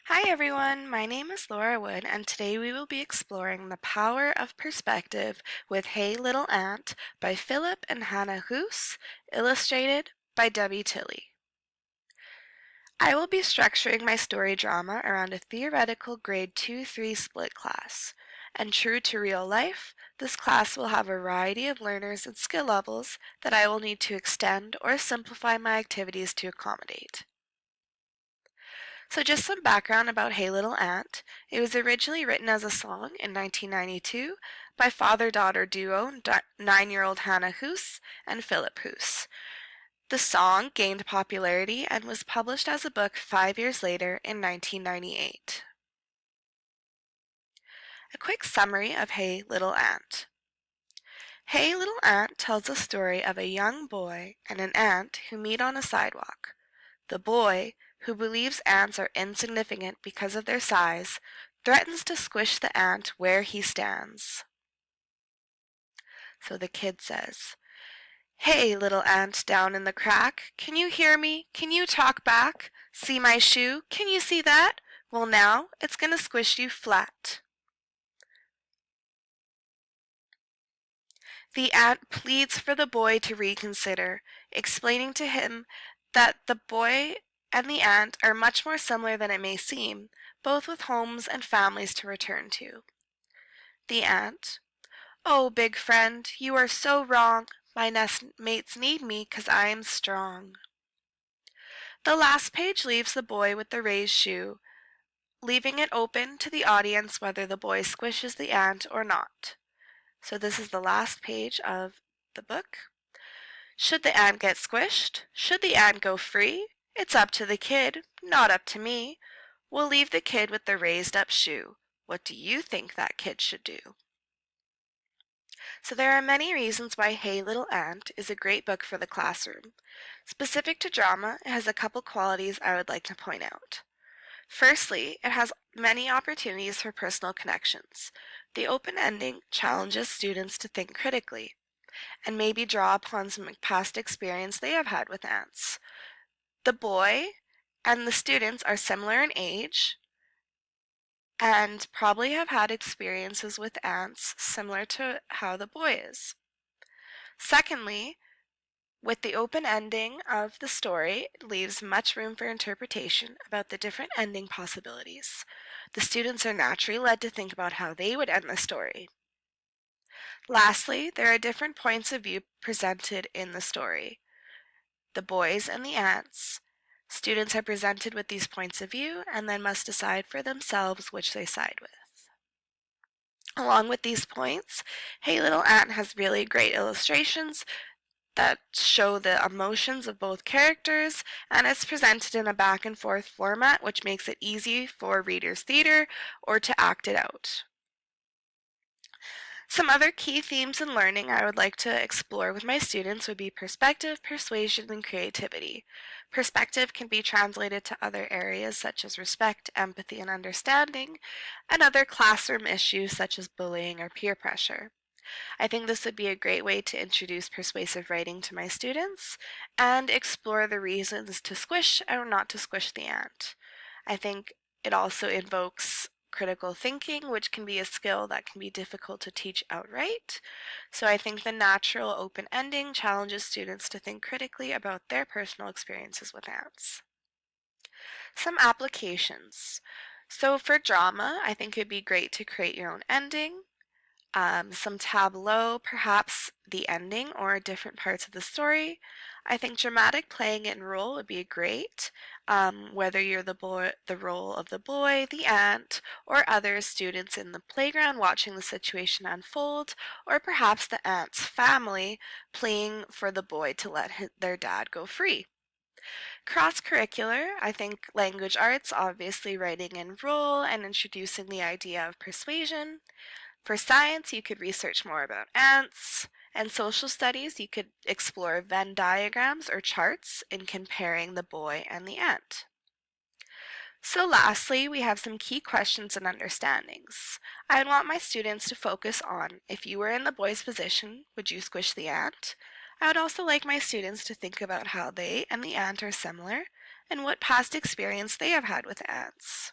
Hi everyone, my name is Laura Wood, and today we will be exploring the power of perspective with Hey Little Ant by Philip and Hannah Hoos, illustrated by Debbie Tilley. I will be structuring my story drama around a theoretical grade 2-3 split class, and true to real life, this class will have a variety of learners and skill levels that I will need to extend or simplify my activities to accommodate. So just some background about Hey Little Ant. It was originally written as a song in 1992 by father-daughter duo 9-year-old Hannah Hoos and Philip Hoos. The song gained popularity and was published as a book 5 years later in 1998. A quick summary of Hey Little Ant. Hey Little Ant tells the story of a young boy and an ant who meet on a sidewalk. The boy, who believes ants are insignificant because of their size, threatens to squish the ant where he stands. So the kid says, "Hey, little ant down in the crack, can you hear me? Can you talk back? See my shoe? Can you see that? Well now, it's gonna squish you flat." The ant pleads for the boy to reconsider, explaining to him that the boy and the ant are much more similar than it may seem, both with homes and families to return to. The ant: "Oh, big friend, you are so wrong. My nest mates need me 'cause I am strong." The last page leaves the boy with the raised shoe, leaving it open to the audience whether the boy squishes the ant or not. So this is the last page of the book. Should the ant get squished? Should the ant go free? It's up to the kid, not up to me. We'll leave the kid with the raised up shoe. What do you think that kid should do? So there are many reasons why Hey Little Ant is a great book for the classroom. Specific to drama, it has a couple qualities I would like to point out. Firstly, it has many opportunities for personal connections. The open ending challenges students to think critically and maybe draw upon some past experience they have had with ants. The boy and the students are similar in age and probably have had experiences with ants similar to how the boy is. Secondly, with the open ending of the story, it leaves much room for interpretation about the different ending possibilities. The students are naturally led to think about how they would end the story. Lastly, there are different points of view presented in the story. The boys and the ants. Students are presented with these points of view and then must decide for themselves which they side with. Along with these points, Hey Little Ant has really great illustrations that show the emotions of both characters, and it's presented in a back and forth format which makes it easy for readers' theater or to act it out. Some other key themes in learning I would like to explore with my students would be perspective, persuasion, and creativity. Perspective can be translated to other areas such as respect, empathy, and understanding, and other classroom issues such as bullying or peer pressure. I think this would be a great way to introduce persuasive writing to my students and explore the reasons to squish or not to squish the ant. I think it also invokes critical thinking, which can be a skill that can be difficult to teach outright. So I think the natural open ending challenges students to think critically about their personal experiences with ants. Some applications. So for drama, I think it'd be great to create your own ending, some tableau, perhaps the ending or different parts of the story. I think dramatic playing and role would be great, whether you're the role of the boy, the ant, or other students in the playground watching the situation unfold, or perhaps the ant's family playing for the boy to let their dad go free. Cross-curricular, I think language arts, obviously writing and role, and introducing the idea of persuasion. For science, you could research more about ants, and social studies, you could explore Venn diagrams or charts in comparing the boy and the ant. So lastly, we have some key questions and understandings. I would want my students to focus on, if you were in the boy's position, would you squish the ant? I would also like my students to think about how they and the ant are similar and what past experience they have had with ants.